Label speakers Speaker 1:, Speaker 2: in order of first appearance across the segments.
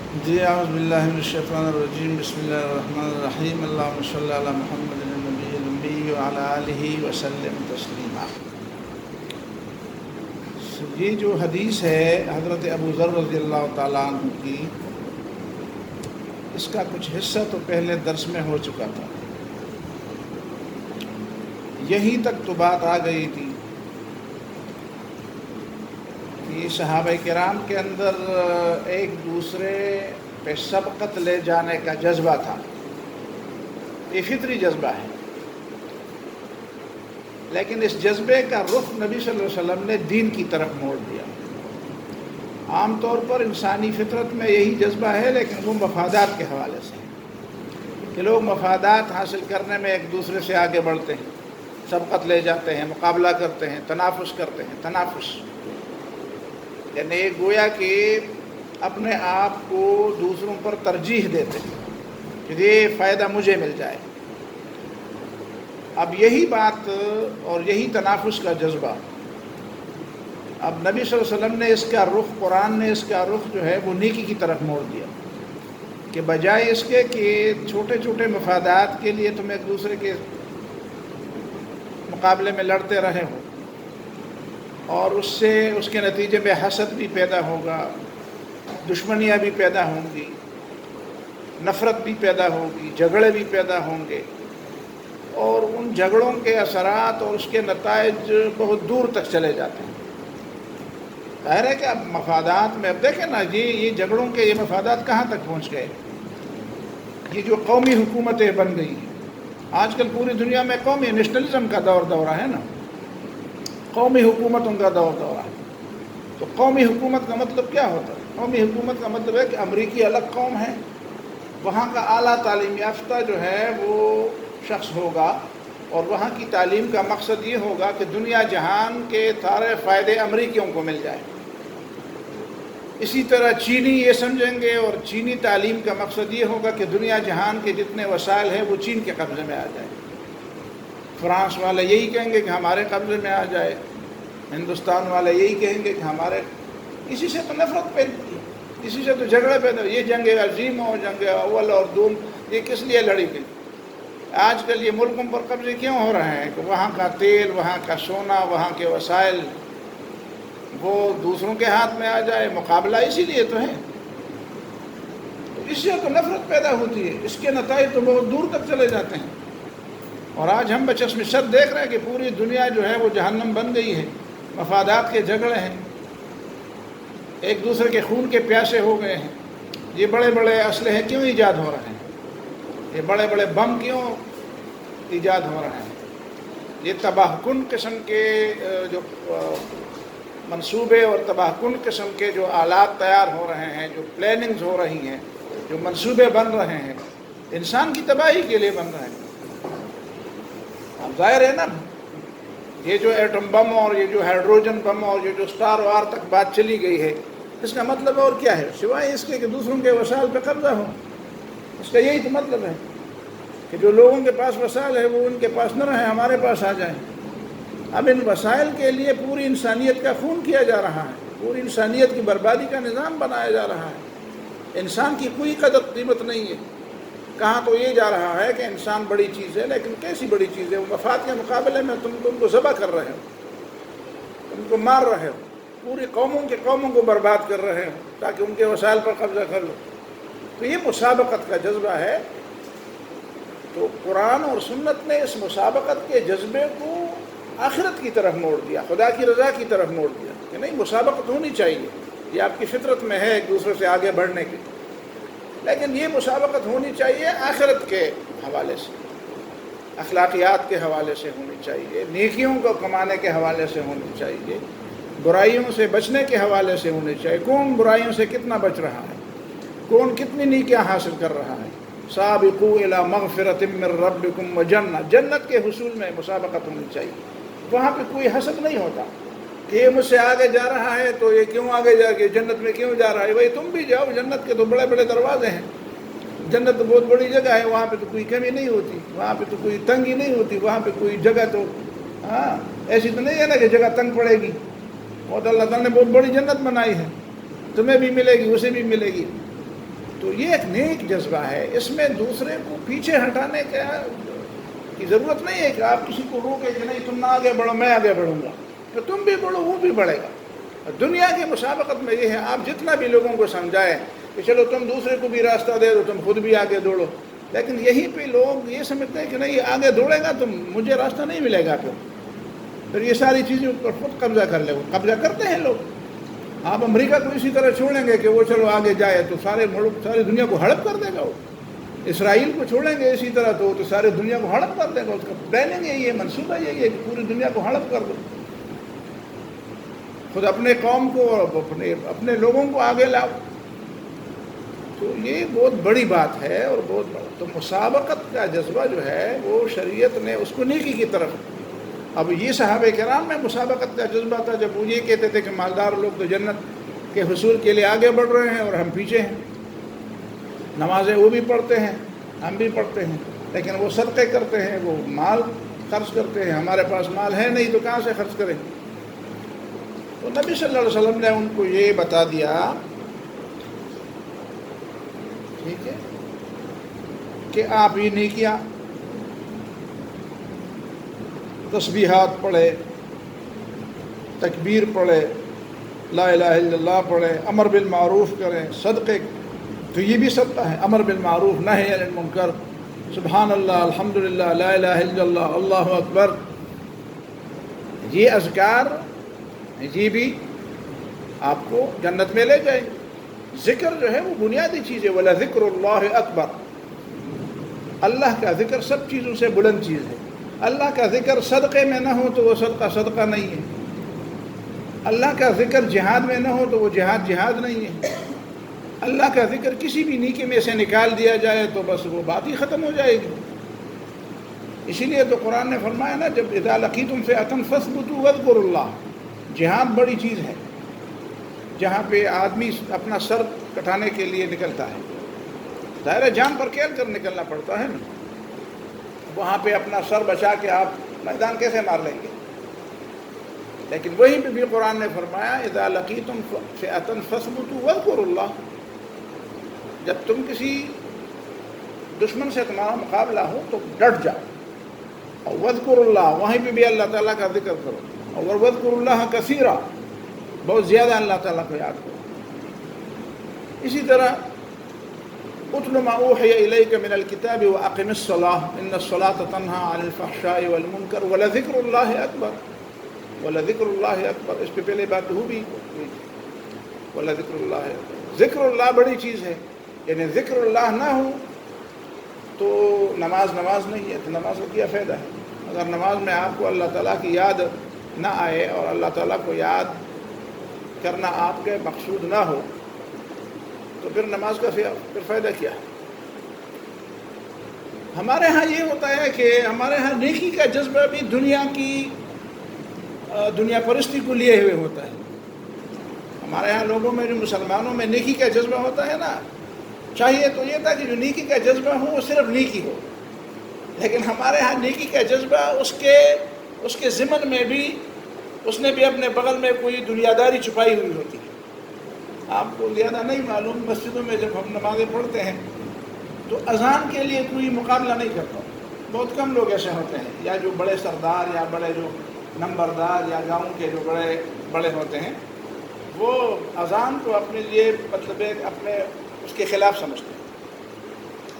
Speaker 1: جی اعوذ باللہ من الشیطان الرجیم، بسم اللہ الرحمن الرحیم، اللہم صلی علی محمد النبی الامی وعلی آلہ وسلم تسلیما۔ یہ جو حدیث ہے حضرت ابو ذر رضی اللہ تعالیٰ عنہ کی، اس کا کچھ حصہ تو پہلے درس میں ہو چکا تھا، یہیں تک تو بات آ گئی تھی کہ صحابہ کرام کے اندر ایک دوسرے پہ سبقت لے جانے کا جذبہ تھا۔ یہ فطری جذبہ ہے، لیکن اس جذبے کا رخ نبی صلی اللہ علیہ وسلم نے دین کی طرف موڑ دیا۔ عام طور پر انسانی فطرت میں یہی جذبہ ہے، لیکن وہ مفادات کے حوالے سے ہے کہ لوگ مفادات حاصل کرنے میں ایک دوسرے سے آگے بڑھتے ہیں، سبقت لے جاتے ہیں، مقابلہ کرتے ہیں، تنافس کرتے ہیں۔ تنافس یعنی گویا کہ اپنے آپ کو دوسروں پر ترجیح دیتے ہیں کہ یہ فائدہ مجھے مل جائے۔ اب یہی بات اور یہی تنافس کا جذبہ اب نبی صلی اللہ علیہ وسلم نے اس کا رخ، قرآن نے اس کا رخ جو ہے وہ نیکی کی طرف موڑ دیا کہ بجائے اس کے کہ چھوٹے چھوٹے مفادات کے لیے تم ایک دوسرے کے مقابلے میں لڑتے رہے ہو اور اس کے نتیجے میں حسد بھی پیدا ہوگا، دشمنیاں بھی پیدا ہوں گی، نفرت بھی پیدا ہوگی، جھگڑے بھی پیدا ہوں گے، اور ان جھگڑوں کے اثرات اور اس کے نتائج بہت دور تک چلے جاتے ہیں۔ ظاہر ہے کہ اب مفادات میں اب دیکھیں نا، یہ جھگڑوں کے یہ مفادات کہاں تک پہنچ گئے۔ یہ جو قومی حکومتیں بن گئی ہیں آج کل پوری دنیا میں، قومی نیشنلزم کا دورہ ہے نا، قومی حکومتوں کا دورہ ہے۔ تو قومی حکومت کا مطلب کیا ہوتا ہے؟ قومی حکومت کا مطلب ہے کہ امریکی الگ قوم ہے، وہاں کا اعلیٰ تعلیم یافتہ جو ہے وہ شخص ہوگا، اور وہاں کی تعلیم کا مقصد یہ ہوگا کہ دنیا جہان کے سارے فائدے امریکیوں کو مل جائیں۔ اسی طرح چینی یہ سمجھیں گے، اور چینی تعلیم کا مقصد یہ ہوگا کہ دنیا جہان کے جتنے وسائل ہیں وہ چین کے قبضے میں آ جائیں۔ فرانس والے یہی کہیں گے کہ ہمارے قبضے میں آ جائے، ہندوستان والے یہی کہیں گے کہ ہمارے۔ اسی سے تو نفرت پیدا ہوئی، اسی سے تو جھگڑے پیدا ہوئے۔ یہ جنگ عظیم اور جنگ اول اور دوم یہ کس لیے لڑی گئی؟ آج کل یہ ملکوں پر قبضے کیوں ہو رہے ہیں کہ وہاں کا تیل، وہاں کا سونا، وہاں کے وسائل وہ دوسروں کے ہاتھ میں آ جائے۔ مقابلہ اسی لیے تو ہے، اس سے تو نفرت پیدا ہوتی ہے، اس کے نتائج تو بہت دور تک چلے جاتے ہیں۔ اور آج ہم بچشم شد دیکھ رہے ہیں کہ پوری دنیا جو ہے وہ جہنم بن گئی ہے، مفادات کے جھگڑے ہیں، ایک دوسرے کے خون کے پیاسے ہو گئے ہیں۔ یہ بڑے بڑے اسلحے کیوں ایجاد ہو رہے ہیں؟ یہ بڑے بڑے بم کیوں ایجاد ہو رہے ہیں؟ یہ تباہ کن قسم کے جو منصوبے اور تباہ کن قسم کے جو آلات تیار ہو رہے ہیں، جو پلاننگز ہو رہی ہیں، جو منصوبے بن رہے ہیں، انسان کی تباہی کے لیے بن رہے ہیں۔ اب ظاہر ہے نا، یہ جو ایٹم بم اور یہ جو ہائیڈروجن بم اور یہ جو اسٹار وار تک بات چلی گئی ہے، اس کا مطلب اور کیا ہے سوائے اس کے کہ دوسروں کے وسائل پہ قبضہ ہو؟ اس کا یہی تو مطلب ہے کہ جو لوگوں کے پاس وسائل ہے وہ ان کے پاس نہ رہیں، ہمارے پاس آ جائیں۔ اب ان وسائل کے لیے پوری انسانیت کا خون کیا جا رہا ہے، پوری انسانیت کی بربادی کا نظام بنایا جا رہا ہے۔ انسان کی کوئی قدر قیمت نہیں ہے۔ کہاں تو یہ جا رہا ہے کہ انسان بڑی چیز ہے، لیکن کیسی بڑی چیز ہے؟ وہ مفاد کے مقابلے میں تم کو ذبح کر رہے ہو، تم کو مار رہے ہو، پوری قوموں کو برباد کر رہے ہو تاکہ ان کے وسائل پر قبضہ کر لو۔ تو یہ مسابقت کا جذبہ ہے۔ تو قرآن اور سنت نے اس مسابقت کے جذبے کو آخرت کی طرف موڑ دیا، خدا کی رضا کی طرف موڑ دیا کہ نہیں، مسابقت ہونی چاہیے، یہ آپ کی فطرت میں ہے ایک دوسرے سے آگے بڑھنے کی، لیکن یہ مسابقت ہونی چاہیے آخرت کے حوالے سے، اخلاقیات کے حوالے سے ہونی چاہیے، نیکیوں کو کمانے کے حوالے سے ہونی چاہیے، برائیوں سے بچنے کے حوالے سے ہونی چاہیے۔ کون برائیوں سے کتنا بچ رہا ہے، کون کتنی نیکیاں حاصل کر رہا ہے۔ سابقوا الی مغفرۃ من ربکم وجنہ، جنت کے حصول میں مسابقت ہونی چاہیے۔ وہاں پہ کوئی حسد نہیں ہوتا کہ یہ مجھ سے آگے جا رہا ہے تو یہ کیوں آگے جا کے جنت میں کیوں جا رہا ہے؟ بھائی تم بھی جاؤ، جنت کے تو بڑے بڑے دروازے ہیں، جنت تو بہت بڑی جگہ ہے، وہاں پہ تو کوئی کمی نہیں ہوتی، وہاں پہ تو کوئی تنگی نہیں ہوتی، وہاں پہ کوئی جگہ تو ایسی تو نہیں ہے نا کہ جگہ تنگ پڑے گی۔ اور اللہ تعالیٰ نے بہت بڑی جنت بنائی ہے، تمہیں بھی ملے گی، اسے بھی ملے گی۔ تو یہ ایک نیک جذبہ ہے، اس میں دوسرے کو پیچھے ہٹانے کی ضرورت نہیں ہے کہ آپ کسی کو روکے کہ نہیں تم نہ آگے بڑھو میں آگے بڑھوں گا، تو تم بھی بڑھو وہ بھی بڑھے گا۔ دنیا کی مسابقت میں یہ ہے، آپ جتنا بھی لوگوں کو سمجھائیں کہ چلو تم دوسرے کو بھی راستہ دے دو، تم خود بھی آگے دوڑو، لیکن یہیں پہ لوگ یہ سمجھتے ہیں کہ نہیں یہ آگے دوڑے گا تو مجھے راستہ نہیں ملے گا، پھر یہ ساری چیزیں پر خود قبضہ کر لے، قبضہ کرتے ہیں لوگ۔ آپ امریکہ کو اسی طرح چھوڑیں گے کہ وہ چلو آگے جائے تو سارے ملک ساری دنیا کو ہڑپ کر دے گا، وہ اسرائیل کو چھوڑیں گے اسی طرح تو ساری دنیا کو ہڑپ کر دے گا، اس کا پلاننگ یہی ہے، منصوبہ یہی ہے کہ پوری دنیا کو ہڑپ کر دو۔ خود اپنے قوم کو اور اپنے لوگوں کو آگے لاؤ، تو یہ بہت بڑی بات ہے اور بہت بڑا۔ تو مسابقت کا جذبہ جو ہے وہ شریعت نے اس کو نیکی کی طرف۔ اب یہ صحابہ کرام میں مسابقت کا جذبہ تھا، جب وہ یہ کہتے تھے کہ مالدار لوگ تو جنت کے حصول کے لیے آگے بڑھ رہے ہیں اور ہم پیچھے ہیں، نمازیں وہ بھی پڑھتے ہیں ہم بھی پڑھتے ہیں، لیکن وہ صدقے کرتے ہیں، وہ مال خرچ کرتے ہیں، ہمارے پاس مال ہے نہیں تو کہاں سے خرچ کریں؟ تو نبی صلی اللہ علیہ وسلم نے ان کو یہ بتا دیا، ٹھیک ہے، کہ آپ یہ نیکیاں تسبیحات پڑھے، تکبیر پڑھے، لا الہ الا اللہ پڑھے، امر بالمعروف کریں، صدقے، تو یہ بھی صدقہ ہے، امر بالمعروف نہی عن المنکر، سبحان اللہ، الحمدللہ، لا الہ الا اللہ، اللہ اکبر، یہ اذکار یہ بھی آپ کو جنت میں لے جائیں گے۔ ذکر جو ہے وہ بنیادی چیز ہے، وَلَذِكْرُ اللَّهِ اکبر، اللہ کا ذکر سب چیزوں سے بلند چیز ہے۔ اللہ کا ذکر صدقے میں نہ ہو تو وہ صدقہ نہیں ہے، اللہ کا ذکر جہاد میں نہ ہو تو وہ جہاد نہیں ہے، اللہ کا ذکر کسی بھی نیکی میں سے نکال دیا جائے تو بس وہ بات ہی ختم ہو جائے گی۔ اسی لیے تو قرآن نے فرمایا نا، جب اذا لقیتم فئۃ فاثبتوا واذکروا اللہ، جہاد بڑی چیز ہے، جہاں پہ آدمی اپنا سر کٹانے کے لیے نکلتا ہے، ظاہر جان پر کھیل کر نکلنا پڑتا ہے نا، وہاں پہ اپنا سر بچا کے آپ میدان کیسے مار لیں گے؟ لیکن وہیں پہ بھی قرآن نے فرمایا اذا لقیتم فئۃ فاثبتوا واذکروا اللہ، جب تم کسی دشمن سے تمہارا مقابلہ ہو تو ڈٹ جاؤ، اور واذکروا اللہ، وہیں پہ بھی اللہ تعالیٰ کا ذکر کرو، اور واذکروا اللہ کثیرا، بہت زیادہ اللہ تعالیٰ کو یاد کرو۔ اسی طرح اتل ما اوحی الیک من الکتاب واقم الصلاۃ ان الصلاۃ تنہی عن الفحشاء والمنکر ولذکر اللہ اکبر، ولذکر اللہ اکبر، اس پہ پہلے بات ہو بھی، ولذکر اللہ اکبر، ذکر اللہ بڑی چیز ہے، یعنی ذکر اللہ نہ ہو تو نماز نہیں ہے، تو نماز کا کیا فائدہ ہے؟ اگر نماز میں آپ کو اللہ تعالیٰ کی یاد نہ آئے اور اللہ تعالیٰ کو یاد کرنا آپ کے مقصود نہ ہو تو پھر نماز کا پھر فائدہ کیا ہے؟ ہمارے ہاں یہ ہوتا ہے کہ ہمارے ہاں نیکی کا جذبہ بھی دنیا پرستی کو لیے ہوئے ہوتا ہے۔ ہمارے ہاں لوگوں میں، جو مسلمانوں میں نیکی کا جذبہ ہوتا ہے نا، چاہیے تو یہ تھا کہ جو نیکی کا جذبہ ہو وہ صرف نیکی ہو، لیکن ہمارے ہاں نیکی کا جذبہ اس کے ضمن میں بھی اس نے بھی اپنے بغل میں کوئی دنیا داری چھپائی ہوئی ہوتی ہے۔ آپ کو زیادہ نہیں معلوم، مسجدوں میں جب ہم نمازیں پڑھتے ہیں تو اذان کے لیے کوئی مقابلہ نہیں کرتا، بہت کم لوگ ایسے ہوتے ہیں، یا جو بڑے سردار یا بڑے جو نمبردار یا گاؤں کے جو بڑے ہوتے ہیں، وہ اذان کو اپنے لیے مطلب اپنے اس کے خلاف سمجھتے ہیں،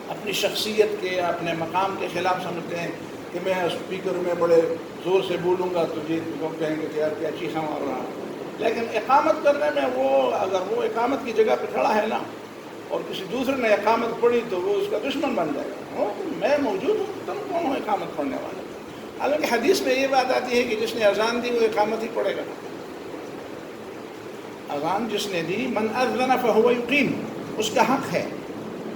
Speaker 1: اپنی شخصیت کے، اپنے مقام کے خلاف سمجھتے ہیں کہ میں اسپیکر میں بڑے زور سے بولوں گا تو یہ لوگ کہیں گے کہ یار کیا چیخا مار رہا ہے۔ لیکن اقامت کرنے میں اگر وہ اقامت کی جگہ پہ کھڑا ہے نا اور کسی دوسرے نے اقامت پڑھی تو وہ اس کا دشمن بن جائے گا، میں موجود ہوں، تم کون ہو اقامت پڑھنے والے؟ حالانکہ حدیث میں یہ بات آتی ہے کہ جس نے اذان دی وہ اقامت ہی پڑھے گا۔ اذان جس نے دی، من اذن فہو یقیم، اس کا حق ہے۔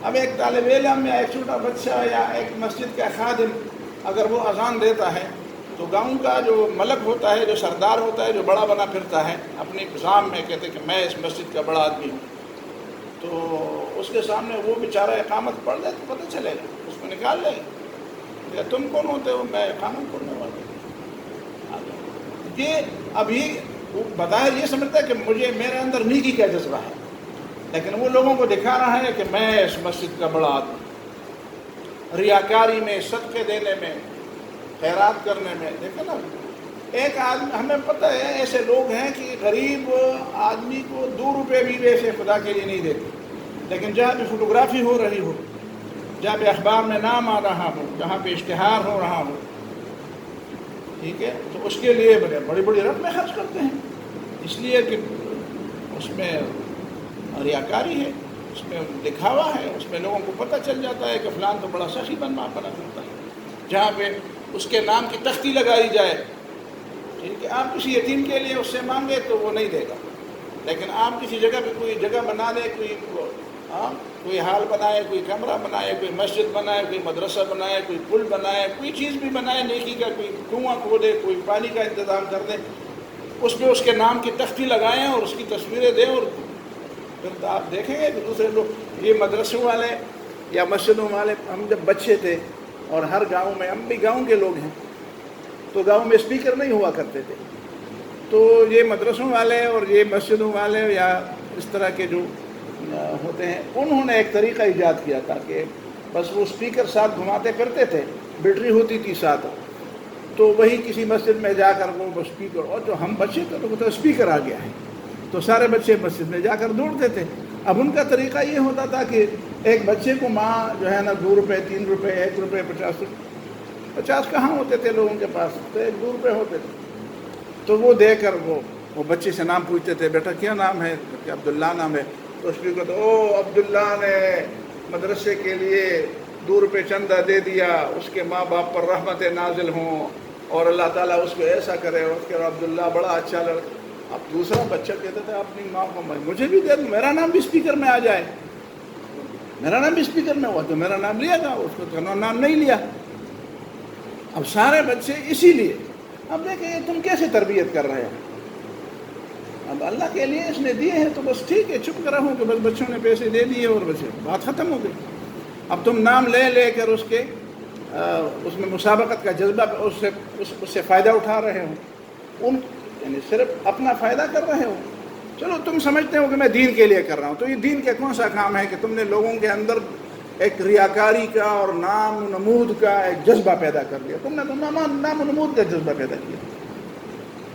Speaker 1: اب ایک طالب علم یا ایک چھوٹا بچہ یا ایک مسجد کا خادم اگر وہ اذان دیتا ہے تو گاؤں کا جو ملک ہوتا ہے، جو سردار ہوتا ہے، جو بڑا بنا پھرتا ہے اپنی نظام میں، کہتے کہ میں اس مسجد کا بڑا آدمی ہوں، تو اس کے سامنے وہ بیچارہ اقامت پڑھ لے تو پتہ چلے گا، اس کو نکال لے گا، تم کون ہوتے ہو؟ میں اقامت پڑھنے والا ہوں۔ یہ ابھی بظاہر یہ سمجھتا ہے کہ میرے اندر نیکی کا جذبہ ہے، لیکن وہ لوگوں کو دکھا رہا ہے کہ میں اس مسجد کا بڑا آدمی، ریاکاری میں، صدقے دینے میں، خیرات کرنے میں. دیکھیں نا، ایک آدمی، ہمیں پتہ ہے ایسے لوگ ہیں کہ غریب آدمی کو 2 روپے بھی ویسے خدا کے لیے نہیں دیتے، لیکن جہاں پہ فوٹوگرافی ہو رہی ہو، جہاں پہ اخبار میں نام آ رہا ہو، جہاں پہ اشتہار ہو رہا ہو، ٹھیک ہے، تو اس کے لیے بڑی بڑی رقمیں خرچ کرتے ہیں، اس لیے کہ اس میں ریاکاری ہے، اس میں دکھاوا ہے، اس میں لوگوں کو پتہ چل جاتا ہے کہ فلان تو بڑا سخی بنا کرتا ہے. جہاں پہ اس کے نام کی تختی لگائی جائے، ٹھیک ہے، آپ کسی یتیم کے لیے اس سے مانگے تو وہ نہیں دے گا، لیکن آپ کسی جگہ پہ کوئی جگہ بنا دے، کوئی ہال بنائے، کوئی کمرہ بنائے، کوئی مسجد بنائے، کوئی مدرسہ بنائے، کوئی پل بنائے، کوئی چیز بھی بنائے نیکی کا، کوئی کنواں کھودے، کوئی پانی کا انتظام کر دے، اس پہ اس کے نام کی تختی لگائیں اور اس کی تصویریں دیں، اور پھر آپ دیکھیں گے کہ دوسرے لوگ، یہ مدرسوں والے یا مسجدوں والے، ہم جب بچے تھے اور ہر گاؤں میں، ہم بھی گاؤں کے لوگ ہیں، تو گاؤں میں اسپیکر نہیں ہوا کرتے تھے، تو یہ مدرسوں والے اور یہ مسجدوں والے یا اس طرح کے جو ہوتے ہیں، انہوں نے ایک طریقہ ایجاد کیا تھا کہ بس وہ اسپیکر ساتھ گھماتے پھرتے تھے، بیٹری ہوتی تھی ساتھ، تو وہی کسی مسجد میں جا کر وہ اسپیکر، اور جو ہم بچے تھے تو اسپیکر آ گیا ہے، تو سارے بچے مسجد میں جا کر دوڑتے تھے. اب ان کا طریقہ یہ ہوتا تھا کہ ایک بچے کو ماں جو ہے نا 2 روپے 3 روپے 1 روپے 50 روپے، 50 کہاں ہوتے تھے لوگوں کے پاس، تو 1-2 روپے ہوتے تھے، تو وہ دے کر وہ بچے سے نام پوچھتے تھے، بیٹا کیا نام ہے؟ کہ عبداللہ نام ہے. تو اس کو تو او عبداللہ نے مدرسے کے لیے 2 روپے چندہ دے دیا، اس کے ماں باپ پر رحمت نازل ہوں اور اللہ تعالیٰ اس کو ایسا کرے، اور اس کے عبداللہ بڑا اچھا لڑکا. اب دوسرا بچہ کہتا تھا اپنی ماں کو، مجھے بھی دے دو، میرا نام بھی اسپیکر میں آ جائے، میرا نام بھی اسپیکر میں ہوا تو میرا نام لیا گا، اس کو نام نہیں لیا. اب سارے بچے اسی لیے، اب دیکھیں یہ تم کیسے تربیت کر رہے ہیں. اب اللہ کے لیے اس نے دیے ہیں تو بس ٹھیک ہے، چپ کر رہو کہ بس بچوں نے پیسے دے دیے اور بچے، بات ختم ہو گئی. اب تم نام لے کر اس کے اس میں مسابقت کا جذبہ، اس سے فائدہ اٹھا رہے ہو، یعنی صرف اپنا فائدہ کر رہے ہو. چلو تم سمجھتے ہو کہ میں دین کے لیے کر رہا ہوں، تو یہ دین کا کون سا کام ہے کہ تم نے لوگوں کے اندر ایک ریاکاری کا اور نام و نمود کا ایک جذبہ پیدا کر دیا. تم نے تو نام و نمود کا جذبہ پیدا کیا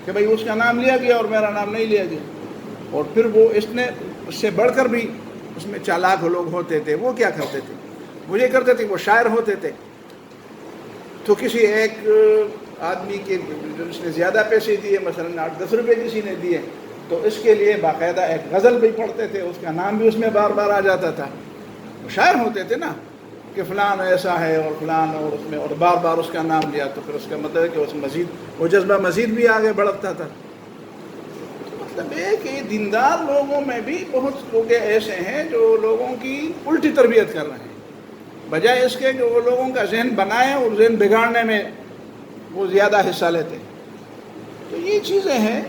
Speaker 1: کہ بھئی اس کا نام لیا گیا اور میرا نام نہیں لیا گیا. اور پھر وہ اس سے بڑھ کر بھی اس میں چالاک لوگ ہوتے تھے. وہ کیا کرتے تھے؟ وہ یہ کرتے تھے، وہ شاعر ہوتے تھے، تو کسی ایک آدمی کے جس نے زیادہ پیسے دیے، مثلا 8-10 روپے کسی نے دیے، تو اس کے لیے باقاعدہ ایک غزل بھی پڑھتے تھے، اس کا نام بھی اس میں بار بار آ جاتا تھا. وہ شاعر ہوتے تھے نا کہ فلان ایسا ہے اور فلان، اور اس میں اور بار بار اس کا نام لیا، تو پھر اس کا مطلب ہے کہ اس مزید وہ جذبہ مزید بھی آگے بڑھتا تھا. مطلب ہے کہ دیندار لوگوں میں بھی بہت لوگ ایسے ہیں جو لوگوں کی الٹی تربیت کر رہے ہیں، بجائے اس کے کہ وہ لوگوں کا ذہن بنائیں اور ذہن بگاڑنے میں وہ زیادہ حصہ لیتے ہیں. تو یہ چیزیں ہیں.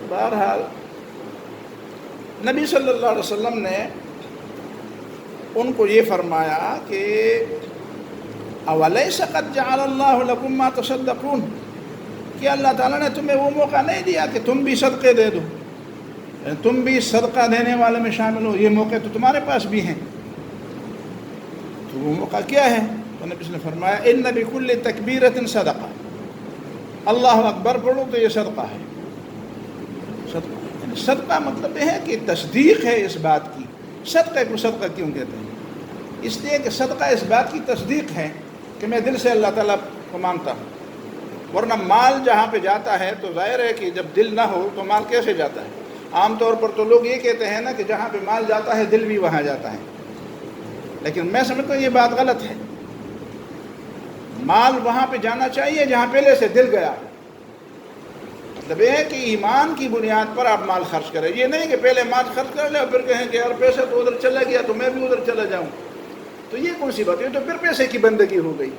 Speaker 1: بہرحال نبی صلی اللہ علیہ وسلم نے ان کو یہ فرمایا کہ اَوَلَيْسَ قَدْ جَعَلَ اللَّهُ لَكُمْ مَا تَصَدَّقُونَ، کہ اللہ تعالیٰ نے تمہیں وہ موقع نہیں دیا کہ تم بھی صدقے دے دو، تم بھی صدقہ دینے والے میں شامل ہو. یہ موقع تو تمہارے پاس بھی ہیں. تو وہ موقع کیا ہے؟ تو نبی نے فرمایا اِنَّ بِكُلِّ تَكْبِيرَةٍ صَدَقَةٍ، اللہ اکبر پڑھو تو یہ صدقہ ہے. صدقہ مطلب یہ ہے کہ تصدیق ہے اس بات کی. صدقے کو صدقہ کیوں کہتے ہیں؟ اس لیے کہ صدقہ اس بات کی تصدیق ہے کہ میں دل سے اللہ تعالیٰ کو مانتا ہوں. ورنہ مال جہاں پہ جاتا ہے تو ظاہر ہے کہ جب دل نہ ہو تو مال کیسے جاتا ہے؟ عام طور پر تو لوگ یہ کہتے ہیں نا کہ جہاں پہ مال جاتا ہے دل بھی وہاں جاتا ہے، لیکن میں سمجھتا ہوں یہ بات غلط ہے. مال وہاں پہ جانا چاہیے جہاں پہلے سے دل گیا. مطلب یہ ہے کہ ایمان کی بنیاد پر آپ مال خرچ کریں. یہ نہیں کہ پہلے مال خرچ کر لیں اور پھر کہیں کہ یار پیسہ تو ادھر چلا گیا تو میں بھی ادھر چلا جاؤں. تو یہ کون سی بات ہے؟ تو پھر پیسے کی بندگی ہو گئی.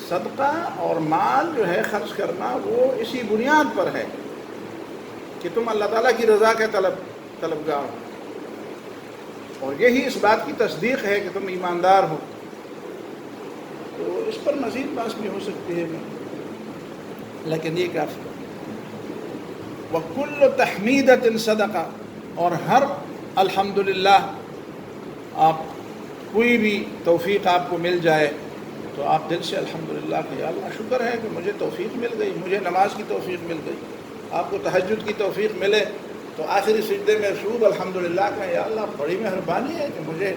Speaker 1: صدقہ اور مال جو ہے خرچ کرنا وہ اسی بنیاد پر ہے کہ تم اللہ تعالیٰ کی رضا کے طلبگار ہو، اور یہی اس بات کی تصدیق ہے کہ تم ایماندار ہو. تو اس پر مزید بات بھی ہو سکتی ہے لیکن یہ کافی. وَكُلُّ تَحْمِيدَةٍ صَدَقَةٍ، اور ہر الحمدللہ آپ کوئی بھی توفیق آپ کو مل جائے تو آپ دل سے الحمدللہ کہ یا اللہ شکر ہے کہ مجھے توفیق مل گئی، مجھے نماز کی توفیق مل گئی۔ آپ کو تہجد کی توفیق ملے تو آخری سجدے میں خوب الحمدللہ کہیں یا اللہ بڑی مہربانی ہے کہ مجھے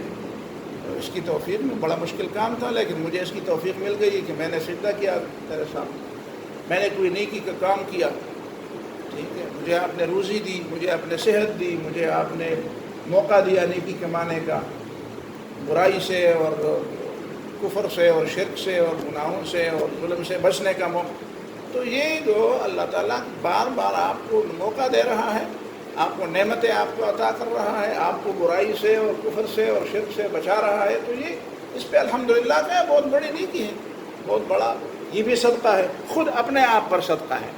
Speaker 1: اس کی توفیق میں بڑا مشکل کام تھا، لیکن مجھے اس کی توفیق مل گئی کہ میں نے سجدہ کیا تیرے سامنے، میں نے کوئی نیکی کا کام کیا، ٹھیک ہے، مجھے آپ نے روزی دی، مجھے آپ نے صحت دی، مجھے آپ نے موقع دیا نیکی کمانے کا، برائی سے اور کفر سے اور شرک سے اور گناہوں سے اور ظلم سے بچنے کا موقع۔ تو یہ جو اللہ تعالیٰ بار بار آپ کو موقع دے رہا ہے، آپ کو نعمتیں آپ کو عطا کر رہا ہے، آپ کو برائی سے اور کفر سے اور شرک سے بچا رہا ہے، تو یہ اس پہ الحمدللہ کا بہت بڑی نیکی ہے، بہت بڑا یہ بھی صدقہ ہے، خود اپنے آپ پر صدقہ ہے۔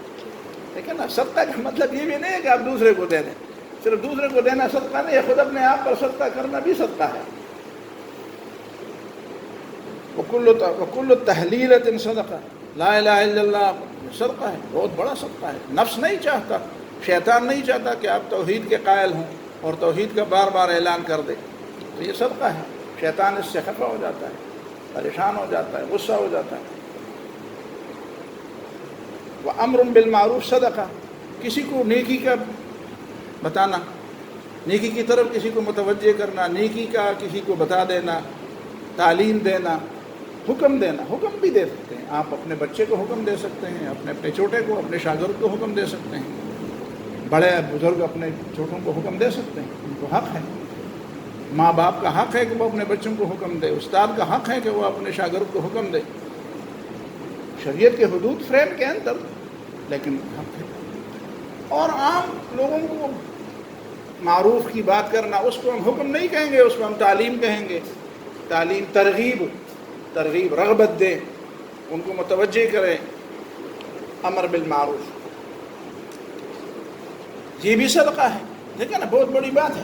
Speaker 1: ٹھیک ہے نا، صدقہ کا مطلب یہ بھی نہیں ہے کہ آپ دوسرے کو دے دیں، صرف دوسرے کو دینا صدقہ نہیں ہے، خود اپنے آپ پر صدقہ کرنا بھی صدقہ ہے۔ وَكُلُّ تَحْلِيلَةٍ صدقہ، لا الہ الا اللہ صدقہ ہے، بہت بڑا صدقہ ہے۔ نفس نہیں چاہتا، شیطان نہیں چاہتا کہ آپ توحید کے قائل ہوں اور توحید کا بار بار اعلان کر دیں، تو یہ صدقہ ہے۔ شیطان اس سے خفا ہو جاتا ہے، پریشان ہو جاتا ہے، غصہ ہو جاتا ہے۔ وَأَمْرٌ بِالْمَعْرُوفِ صدقہ، کسی کو نیکی کا بتانا، نیکی کی طرف کسی کو متوجہ کرنا، نیکی کا کسی کو بتا دینا، تعلیم دینا، حکم دینا، حکم بھی دے سکتے ہیں آپ، اپنے بچے کو حکم دے سکتے ہیں، اپنے چھوٹے کو، اپنے شاگرد کو حکم دے سکتے ہیں، بڑے بزرگ اپنے چھوٹوں کو حکم دے سکتے ہیں، ان کو حق ہے۔ ماں باپ کا حق ہے کہ وہ اپنے بچوں کو حکم دے، استاد کا حق ہے کہ وہ اپنے شاگرد کو حکم دے، شریعت کے حدود فریم کے اندر، لیکن حق ہے۔ اور عام لوگوں کو معروف کی بات کرنا، اس کو ہم حکم نہیں کہیں گے، اس کو ہم تعلیم کہیں گے۔ تعلیم ترغیب رغبت دے، ان کو متوجہ کرے، امر بالمعروف، یہ بھی صدقہ ہے۔ ٹھیک ہے نا، بہت بڑی بات ہے۔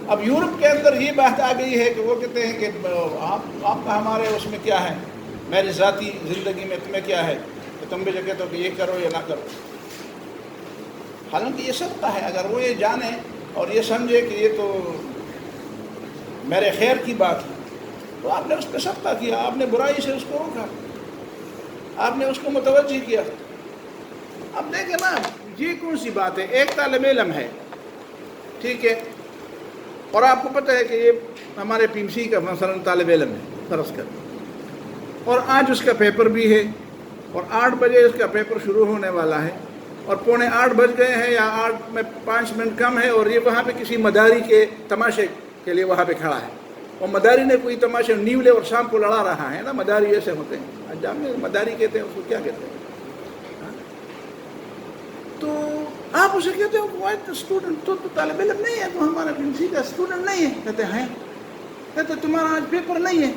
Speaker 1: اب یورپ کے اندر یہ بات آ گئی ہے کہ وہ کہتے ہیں کہ آپ کا ہمارے اس میں کیا ہے، میری ذاتی زندگی میں تمہیں کیا ہے کہ تم بھی جو کہتے ہو کہ یہ کرو یا نہ کرو۔ حالانکہ یہ صدقہ ہے، اگر وہ یہ جانے اور یہ سمجھے کہ یہ تو میرے خیر کی بات ہے تو آپ نے اس پہ صدقہ کیا، آپ نے برائی سے اس کو روکا، آپ نے اس کو متوجہ کیا۔ اب دیکھیں نا، یہ کون سی بات ہے، ایک طالب علم ہے، ٹھیک ہے، اور آپ کو پتہ ہے کہ یہ ہمارے پی ایم سی کا مثلا طالب علم ہے فرض کر، اور آج اس کا پیپر بھی ہے اور 8 بجے اس کا پیپر شروع ہونے والا ہے اور 7:45 بج گئے ہیں یا 8 میں 5 منٹ کم ہے، اور یہ وہاں پہ کسی مداری کے تماشے کے لیے وہاں پہ کھڑا ہے، اور مداری نے کوئی تماشے نیولے اور شام کو لڑا رہا ہے نا، مداری ایسے ہوتے ہیں، انجام میں مداری کہتے ہیں، اس کو کیا کہتے ہیں؟ تو آپ اسے کہتے ہو کہ اسٹوڈنٹ تو طالب علم نہیں ہے، تو ہمارا پی ایم سی کا اسٹوڈنٹ نہیں ہے، کہتے ہیں، کہتے تمہارا آج پیپر نہیں ہے۔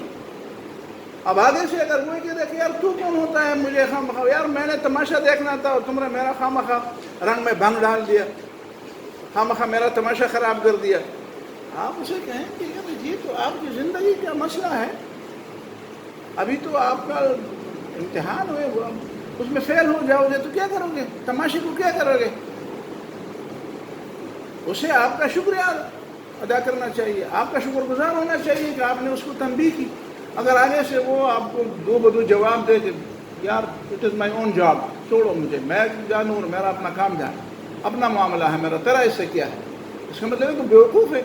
Speaker 1: اب آگے سے اگر وہ کہتے کہ یار تو کون ہوتا ہے مجھے خواہ مخواہ، یار میں نے تماشا دیکھنا تھا اور تم نے میرا خواہ مخواہ رنگ میں بھنگ ڈال دیا، خواہ مخواہ میرا تماشا خراب کر دیا، آپ اسے کہیں کہ یہ تو آپ کی زندگی کا مسئلہ ہے، ابھی تو آپ کا امتحان ہوئے، اس میں فیل ہو جاؤ گے تو کیا کرو گے، تماشے کو کیا کرو گے؟ اسے آپ کا شکریہ ادا کرنا چاہیے، آپ کا شکر گزار ہونا چاہیے کہ آپ نے اس کو تنبیہ کی۔ اگر آگے سے وہ آپ کو دو بدو جواب دے کہ یار it is my own job, چھوڑو مجھے، میں جانوں، میرا اپنا کام جانا، اپنا معاملہ ہے میرا، تیرا اس سے کیا ہے، اس کا مطلب ہے کہ بیوقوف ہے۔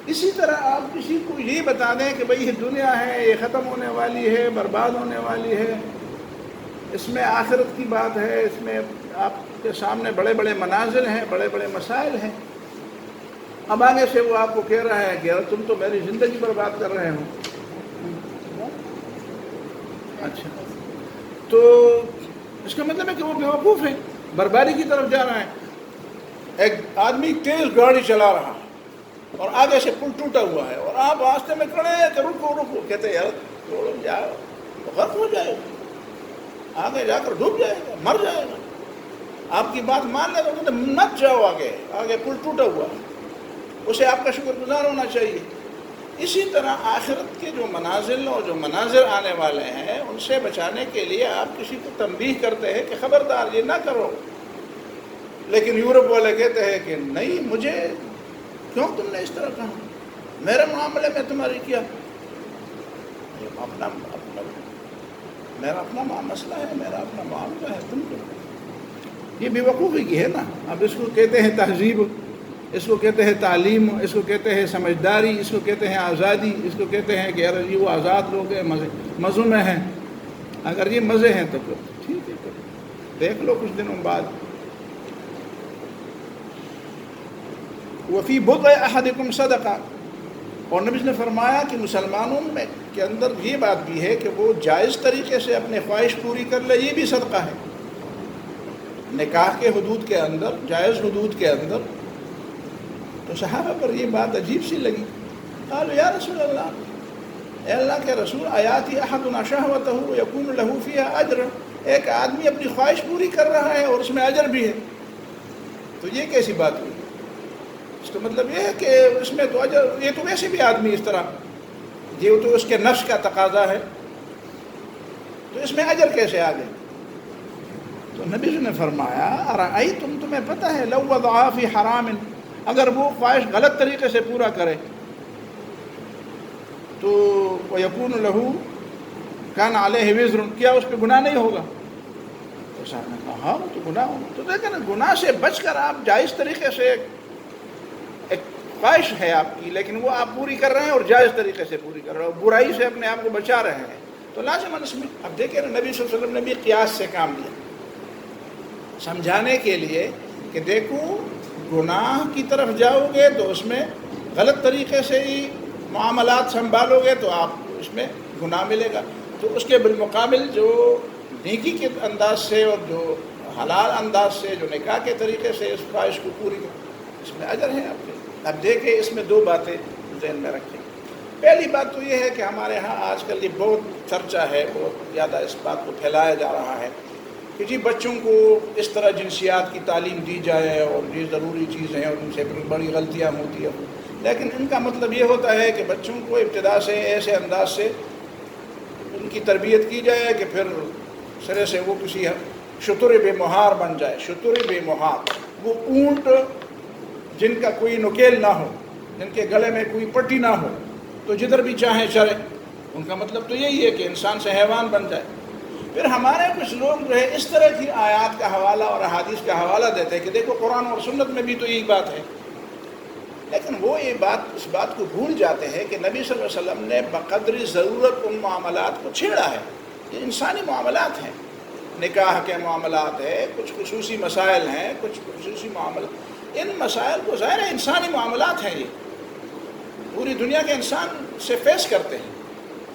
Speaker 1: اسی طرح آپ کسی کو یہ بتا دیں کہ بھئی یہ دنیا ہے، یہ ختم ہونے والی ہے، برباد ہونے والی ہے، اس میں آخرت کی بات ہے، اس میں آپ کے سامنے بڑے بڑے منازل ہیں، بڑے بڑے مسائل ہیں، اب آگے سے وہ آپ کو کہہ رہا ہے کہ یار تم تو میری زندگی برباد کر رہے ہو، اچھا، تو اس کا مطلب ہے کہ وہ بیوقوف ہے، بربادی کی طرف جا رہا ہے۔ ایک آدمی تیز گاڑی چلا رہا اور آگے سے پل ٹوٹا ہوا ہے اور آپ راستے میں کھڑے ہیں کہ رکو رکو، کہتے ہیں یار چھوڑو جاؤ، غرق ہو جائے گا، آگے جا کر ڈوب جائے گا، مر جائے گا، آپ کی بات مان لے تو کہتے مت جاؤ آگے، آگے پل ٹوٹا ہوا ہے، اسے آپ کا شکر گزار ہونا چاہیے۔ اسی طرح آخرت کے جو منازل اور جو مناظر آنے والے ہیں ان سے بچانے کے لیے آپ کسی کو تنبیہ کرتے ہیں کہ خبردار یہ نہ کرو، لیکن یورپ والے کہتے ہیں کہ نہیں، مجھے کیوں تم نے اس طرح کہا؟ میرے معاملے میں تمہاری کیا میرا اپنا مسئلہ ہے، میرا اپنا معاملہ ہے، تم کو یہ بے وقوفی کی ہے نا. اب اس کو کہتے ہیں تہذیب، اس کو کہتے ہیں تعلیم، اس کو کہتے ہیں سمجھداری، اس کو کہتے ہیں آزادی، اس کو کہتے ہیں کہ ارے جی وہ آزاد لوگ ہیں، مزوں میں ہیں. اگر یہ مزے ہیں تو پھر ٹھیک ہے، دیکھ لو کچھ دنوں بعد. وفی بضع احدکم صدقہ، اور نبی نے فرمایا کہ مسلمانوں میں کے اندر یہ بات بھی ہے کہ وہ جائز طریقے سے اپنے خواہش پوری کر لے، یہ بھی صدقہ ہے. نکاح کے حدود کے اندر، جائز حدود کے اندر. تو صحابہ پر یہ بات عجیب سی لگی. قالوا یا رسول اللہ، اے اللہ کے رسول، آیاتی احدنا شہوتہ یکون لہ فیہا اجر، ایک آدمی اپنی خواہش پوری کر رہا ہے اور اس میں اجر بھی ہے، تو یہ کیسی بات ہوئی؟ اس کا مطلب یہ ہے کہ اس میں تو اجر، یہ تو ویسے بھی آدمی اس طرح، یہ تو اس کے نفس کا تقاضا ہے، تو اس میں اجر کیسے آ گئے؟ تو نبی نے فرمایا ارأیتم، تمہیں پتہ ہے، لو وضعا فی حرام، اگر وہ خواہش غلط طریقے سے پورا کرے تو ویکون لہ کان علیہ وزر، کیا اس پہ گناہ نہیں ہوگا؟ تو صاحب نے کہا ہاں وہ تو گناہ ہوگا. تو دیکھیں گناہ سے بچ کر آپ جائز طریقے سے، ایک خواہش ہے آپ کی لیکن وہ آپ پوری کر رہے ہیں اور جائز طریقے سے پوری کر رہے ہیں، اور برائی سے اپنے آپ کو بچا رہے ہیں، تو لازماً اس میں. اب دیکھیں نا، نبی صلی اللہ علیہ وسلم نے بھی قیاس سے کام لیا سمجھانے کے لیے کہ دیکھو گناہ کی طرف جاؤ گے تو اس میں غلط طریقے سے ہی معاملات سنبھالو گے تو آپ کو اس میں گناہ ملے گا، تو اس کے بالمقابل جو نیکی کے انداز سے اور جو حلال انداز سے، جو نکاح کے طریقے سے اس خواہش کو پوری کر، اس میں اجر ہے آپ کے. اب دیکھیں اس میں دو باتیں ذہن میں رکھیں. پہلی بات تو یہ ہے کہ ہمارے ہاں آج کل یہ بہت چرچا ہے، بہت زیادہ اس بات کو پھیلایا جا رہا ہے کہ جی بچوں کو اس طرح جنسیات کی تعلیم دی جائے اور یہ ضروری چیزیں ہیں اور ان سے بڑی غلطیاں ہوتی ہیں. لیکن ان کا مطلب یہ ہوتا ہے کہ بچوں کو ابتدا سے ایسے انداز سے ان کی تربیت کی جائے کہ پھر سرے سے وہ کسی شتر بے مہار بن جائے. شتر بے مہار، وہ اونٹ جن کا کوئی نکیل نہ ہو، جن کے گلے میں کوئی پٹی نہ ہو، تو جدھر بھی چاہیں چلے. ان کا مطلب تو یہی ہے کہ انسان سے حیوان بن جائے. پھر ہمارے کچھ لوگ جو ہے اس طرح کی آیات کا حوالہ اور احادیث کا حوالہ دیتے ہیں کہ دیکھو قرآن اور سنت میں بھی تو یہی بات ہے، لیکن وہ یہ بات، اس بات کو بھول جاتے ہیں کہ نبی صلی اللہ علیہ وسلم نے بقدر ضرورت ان معاملات کو چھیڑا ہے. یہ انسانی معاملات ہیں، نکاح کے معاملات ہیں، کچھ خصوصی مسائل ہیں، کچھ خصوصی معاملات. ان مسائل کو ظاہر ہے انسانی معاملات ہیں، یہ پوری دنیا کے انسان سے فیس کرتے ہیں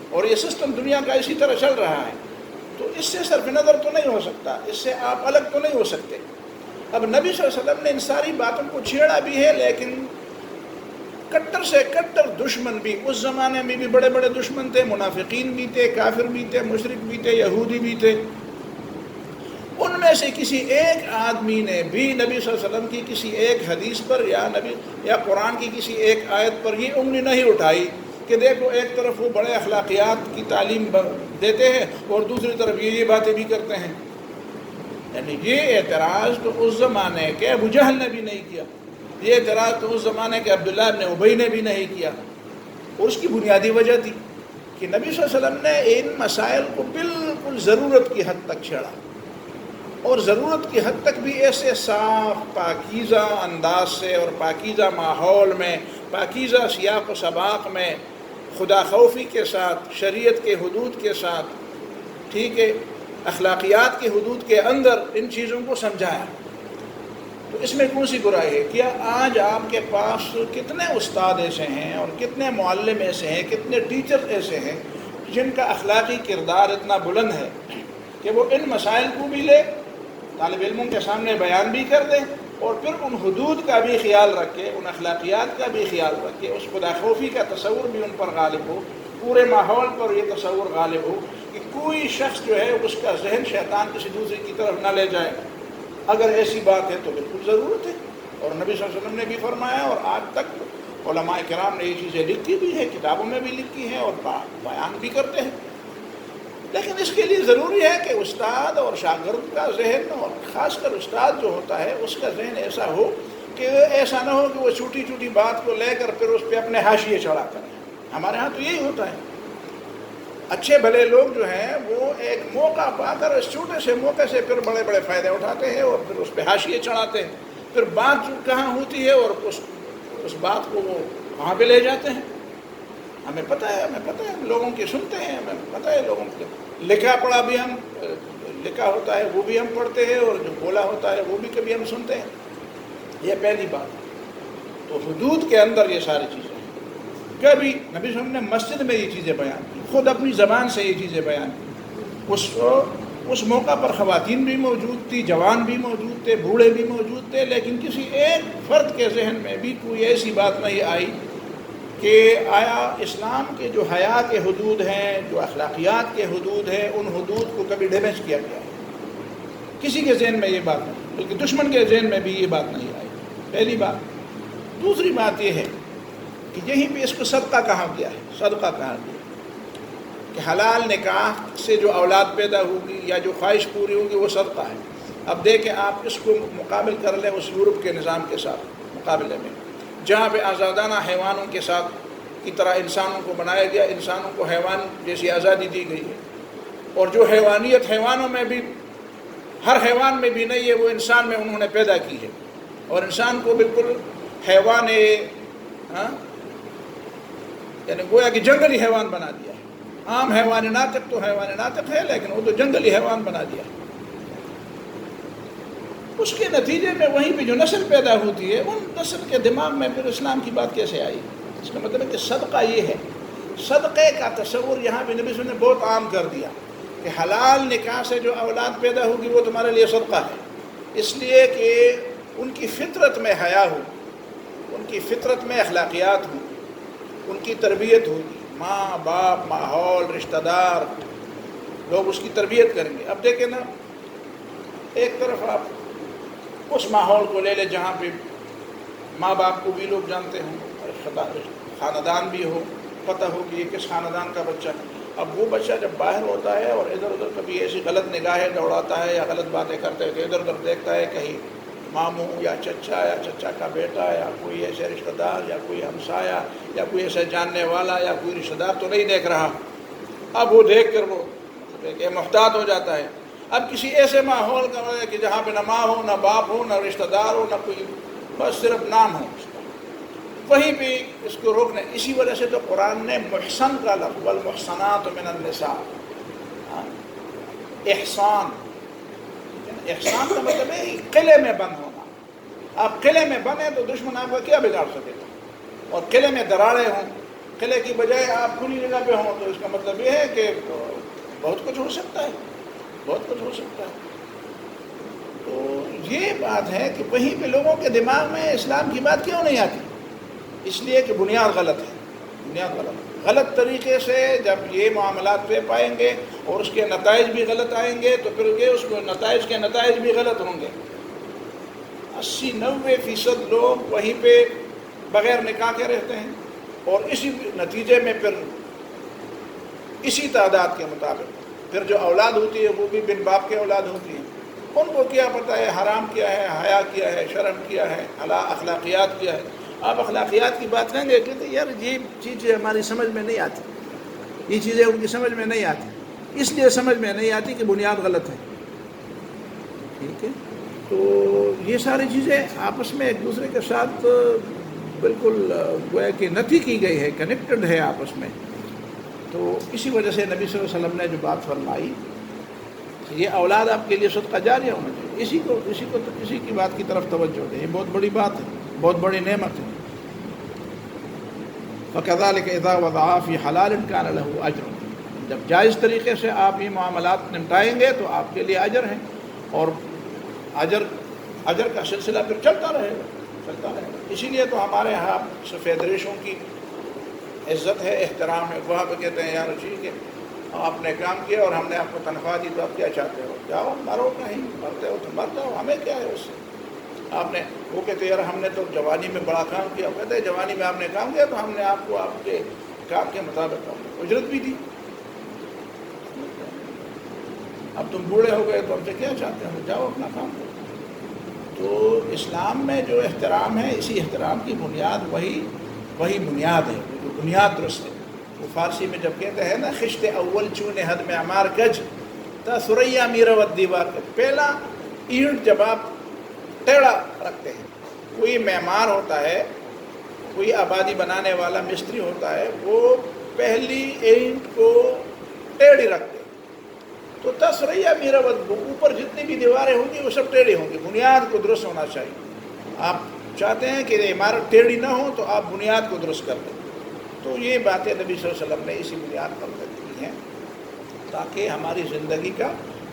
Speaker 1: اور یہ سسٹم دنیا کا اسی طرح چل رہا ہے. تو اس سے صرف نظر تو نہیں ہو سکتا، اس سے آپ الگ تو نہیں ہو سکتے. اب نبی صلی اللہ علیہ وسلم نے ان ساری باتوں کو چھیڑا بھی ہے، لیکن کٹر سے کٹر دشمن بھی، اس زمانے میں بھی بڑے بڑے دشمن تھے، منافقین بھی تھے، کافر بھی تھے، مشرک بھی تھے، یہودی بھی تھے. ان میں سے کسی ایک آدمی نے بھی نبی صلی اللہ علیہ وسلم کی کسی ایک حدیث پر یا قرآن کی کسی ایک آیت پر یہ انگلی نہیں اٹھائی کہ دیکھو ایک طرف وہ بڑے اخلاقیات کی تعلیم دیتے ہیں اور دوسری طرف یہ باتیں بھی کرتے ہیں. یعنی یہ اعتراض تو اس زمانے کے ابو جہل نے بھی نہیں کیا، یہ اعتراض تو اس زمانے کے عبداللہ ابن ابی نے بھی نہیں کیا. اور اس کی بنیادی وجہ تھی کہ نبی صلی اللہ علیہ وسلم نے ان مسائل کو بالکل ضرورت کی حد تک چھیڑا، اور ضرورت کی حد تک بھی ایسے صاف پاکیزہ انداز سے اور پاکیزہ ماحول میں، پاکیزہ سیاق و سباق میں، خدا خوفی کے ساتھ، شریعت کے حدود کے ساتھ، ٹھیک ہے، اخلاقیات کے حدود کے اندر ان چیزوں کو سمجھایا. تو اس میں کون سی برائی ہے؟ کیا آج آپ کے پاس کتنے استاد ایسے ہیں اور کتنے معلم ایسے ہیں، کتنے ٹیچر ایسے ہیں جن کا اخلاقی کردار اتنا بلند ہے کہ وہ ان مسائل کو بھی لے، طالب علموں کے سامنے بیان بھی کر دیں، اور پھر ان حدود کا بھی خیال رکھے، ان اخلاقیات کا بھی خیال رکھے، اس خدا خوفی کا تصور بھی ان پر غالب ہو، پورے ماحول پر یہ تصور غالب ہو کہ کوئی شخص جو ہے اس کا ذہن شیطان کسی دوسرے کی طرف نہ لے جائے. اگر ایسی بات ہے تو بالکل ضرورت ہے، اور نبی صلی اللہ علیہ وسلم نے بھی فرمایا، اور آج تک علماء کرام نے یہ چیزیں لکھی بھی ہیں، کتابوں میں بھی لکھی ہیں اور بیان بھی کرتے ہیں. لیکن اس کے لیے ضروری ہے کہ استاد اور شاگرد کا ذہن، اور خاص کر استاد جو ہوتا ہے اس کا ذہن ایسا ہو کہ ایسا نہ ہو کہ وہ چھوٹی چھوٹی بات کو لے کر پھر اس پہ اپنے حاشیے چڑھا کریں. ہمارے ہاں تو یہی ہوتا ہے. اچھے بھلے لوگ جو ہیں وہ ایک موقع پا کر اس چھوٹے سے موقع سے پھر بڑے بڑے فائدے اٹھاتے ہیں اور پھر اس پہ حاشیے چڑھاتے ہیں. پھر بات کہاں ہوتی ہے اور اس بات کو وہ کہاں پہ لے جاتے ہیں. ہمیں پتہ ہے لوگوں کی سنتے ہیں, ہمیں پتہ ہے لوگوں کے لکھا پڑھا بھی ہم لکھا ہوتا ہے وہ بھی ہم پڑھتے ہیں اور جو بولا ہوتا ہے وہ بھی کبھی ہم سنتے ہیں. یہ پہلی بات. تو حدود کے اندر یہ ساری چیزیں ہیں. کبھی نبی صلی اللہ علیہ وسلم نے مسجد میں یہ چیزیں بیان کی, خود اپنی زبان سے یہ چیزیں بیان کی. اس موقع پر خواتین بھی موجود تھی, جوان بھی موجود تھے, بوڑھے بھی موجود تھے, لیکن کسی ایک فرد کے ذہن میں بھی کوئی ایسی بات نہیں آئی کہ آیا اسلام کے جو حیا کے حدود ہیں, جو اخلاقیات کے حدود ہیں, ان حدود کو کبھی ڈیمیج کیا گیا ہے. کسی کے ذہن میں یہ بات نہیں, بلکہ دشمن کے ذہن میں بھی یہ بات نہیں آئی. پہلی بات. دوسری بات یہ ہے کہ یہیں پہ اس کو صدقہ کہا گیا ہے. صدقہ کہا گیا کہ حلال نکاح سے جو اولاد پیدا ہوگی یا جو خواہش پوری ہوگی وہ صدقہ ہے. اب دیکھیں آپ اس کو مقابل کر لیں اس یورپ کے نظام کے ساتھ مقابلے میں, جہاں پہ آزادانہ حیوانوں کے ساتھ کی طرح انسانوں کو بنایا گیا, انسانوں کو حیوان جیسی آزادی دی گئی ہے, اور جو حیوانیت حیوانوں میں بھی ہر حیوان میں بھی نہیں ہے وہ انسان میں انہوں نے پیدا کی ہے, اور انسان کو بالکل حیوان یعنی گویا کہ جنگلی حیوان بنا دیا ہے. عام حیوان ناطق تو حیوان ناطق ہے, لیکن وہ تو جنگلی حیوان بنا دیا ہے. اس کے نتیجے میں وہیں پہ جو نسل پیدا ہوتی ہے ان نسل کے دماغ میں پھر اسلام کی بات کیسے آئی. اس کا مطلب ہے کہ صدقہ یہ ہے. صدقے کا تصور یہاں پہ نبی صلی اللہ علیہ وسلم نے بہت عام کر دیا کہ حلال نکاح سے جو اولاد پیدا ہوگی وہ تمہارے لیے صدقہ ہے, اس لیے کہ ان کی فطرت میں حیا ہو, ان کی فطرت میں اخلاقیات ہوں, ان کی تربیت ہوگی, ماں باپ, ماحول, رشتہ دار, لوگ اس کی تربیت کریں گے. اب دیکھیں نا, ایک طرف آپ اس ماحول کو لے لیں جہاں پہ ماں باپ کو بھی لوگ جانتے ہوں, خاندان بھی ہو, پتہ ہو کہ یہ کس خاندان کا بچہ ہے. اب وہ بچہ جب باہر ہوتا ہے اور ادھر ادھر کبھی ایسی غلط نگاہیں دوڑاتا ہے یا غلط باتیں کرتے ہیں تو ادھر ادھر دیکھتا ہے کہیں ماموں یا چچا کا بیٹا یا کوئی ایسے رشتہ دار یا کوئی ہمسایہ یا کوئی ایسے جاننے والا یا کوئی رشتہ دار تو نہیں دیکھ رہا. اب وہ دیکھ کر وہ کہ محتاط ہو جاتا ہے. اب کسی ایسے ماحول کا ہے کہ جہاں پہ نہ ماں ہو, نہ باپ ہو, نہ رشتہ دار ہو, نہ کوئی, بس صرف نام ہو, وہیں پہ اس کو روکنا. اسی وجہ سے تو قرآن نے محسن کا لفظ والمحصنات من النساء, احسان, احسان کا مطلب ہے قلعے میں بند ہونا. آپ قلعے میں بند ہیں تو دشمن آپ کا کیا بگاڑ سکے گا, اور قلعے میں دراڑیں ہوں, قلعے کی بجائے آپ کھلی جگہ پہ ہوں تو اس کا مطلب یہ ہے کہ بہت کچھ ہو سکتا ہے, بہت کچھ ہو سکتا ہے. تو یہ بات ہے کہ وہیں پہ لوگوں کے دماغ میں اسلام کی بات کیوں نہیں آتی, اس لیے کہ بنیاد غلط ہے. بنیاد غلط ہے. غلط طریقے سے جب یہ معاملات پہ پائیں گے اور اس کے نتائج بھی غلط آئیں گے تو پھر یہ اس کو نتائج بھی غلط ہوں گے. 80-90% لوگ وہیں پہ بغیر نکاح کے رہتے ہیں, اور اسی نتیجے میں پھر اسی تعداد کے مطابق پھر جو اولاد ہوتی ہے وہ بھی بن باپ کے اولاد ہوتی ہے. ان کو کیا پتہ ہے حرام کیا ہے, حیا کیا ہے, شرم کیا ہے, اخلاقیات کیا ہے. آپ اخلاقیات کی بات کریں گے کہتے ہیں یار یہ چیزیں ہماری سمجھ میں نہیں آتی, یہ چیزیں ان کی سمجھ میں نہیں آتی. اس لیے سمجھ میں نہیں آتی کہ بنیاد غلط ہے. ٹھیک ہے, تو یہ ساری چیزیں آپس میں ایک دوسرے کے ساتھ بالکل گویا کہ نفی کی گئی ہے, کنیکٹڈ ہے آپس میں. تو اسی وجہ سے نبی صلی اللہ علیہ وسلم نے جو بات فرمائی یہ اولاد آپ کے لیے صدقہ جاریہ ہونا چاہیے, اسی کی بات کی طرف توجہ دیں. یہ بہت بڑی بات ہے, بہت بڑی نعمت ہے. فَكَذَلِكَ إِذَا وَضَعَ فِي حَلَالٍ كَانَ لَهُ أَجْرٌ, جب جائز طریقے سے آپ یہ معاملات نمٹائیں گے تو آپ کے لیے اجر ہے, اور اجر کا سلسلہ پھر چلتا رہے گا. اسی لیے تو ہمارے ہاں سفید ریشوں کی عزت ہے, احترام ہے. وہاں پہ کہتے ہیں یار ٹھیک ہے آپ نے کام کیا اور ہم نے آپ کو تنخواہ دی تو آپ کیا چاہتے ہو, جاؤ مرو, کہیں مرتے ہو تو مر جاؤ, ہمیں کیا ہے اس سے. آپ نے وہ کہتے ہیں یار ہم نے تو جوانی میں بڑا کام کیا. کہتے ہیں جوانی میں آپ نے کام کیا تو ہم نے آپ کو آپ کے کام کے مطابق اجرت بھی دی. اب تم بوڑھے ہو گئے تو ہم سے کیا چاہتے ہو, جاؤ اپنا کام کرو. تو اسلام میں جو احترام ہے، اسی احترام کی بنیاد وہی بنیاد ہے، جو بنیاد درست ہے۔ وہ فارسی میں جب کہتے ہیں نا خشت اول چون حد میں عمار کج تا ثریا میراوت دیوار کج، پہلا اینٹ جب آپ ٹیڑھا رکھتے ہیں، کوئی معمار ہوتا ہے، کوئی آبادی بنانے والا مستری ہوتا ہے، وہ پہلی اینٹ کو ٹیڑھی رکھتے ہیں، تو تصریہ میراوت، اوپر جتنی بھی دیواریں ہوں گی وہ سب ٹیڑھی ہوں گی، بنیاد کو درست ہونا چاہیے۔ آپ چاہتے ہیں کہ عمارت ٹیڑھی نہ ہو تو آپ بنیاد کو درست کر دیں۔ تو یہ باتیں نبی صلی اللہ علیہ وسلم نے اسی بنیاد پر کی ہیں تاکہ ہماری زندگی کا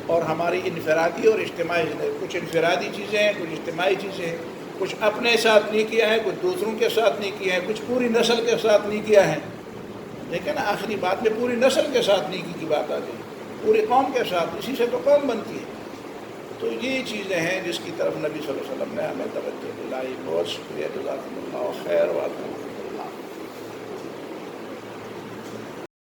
Speaker 1: اور ہماری انفرادی اور اجتماعی زندگی، کچھ انفرادی چیزیں ہیں، کچھ اجتماعی چیزیں ہیں، کچھ اپنے ساتھ نہیں کیا ہے، کچھ دوسروں کے ساتھ نہیں کیا ہے، کچھ پوری نسل کے ساتھ نہیں کیا ہے، لیکن آخری بات میں پوری نسل کے ساتھ نیکی کی بات آ گئی، پوری قوم کے ساتھ، اسی سے تو قوم بنتی ہے۔ تو یہ چیزیں ہیں جس کی طرف نبی صلی اللہ علیہ وسلم نے ہمیں توجہ دلائی۔ بہت شکریہ، جزاکم اللہ خیر۔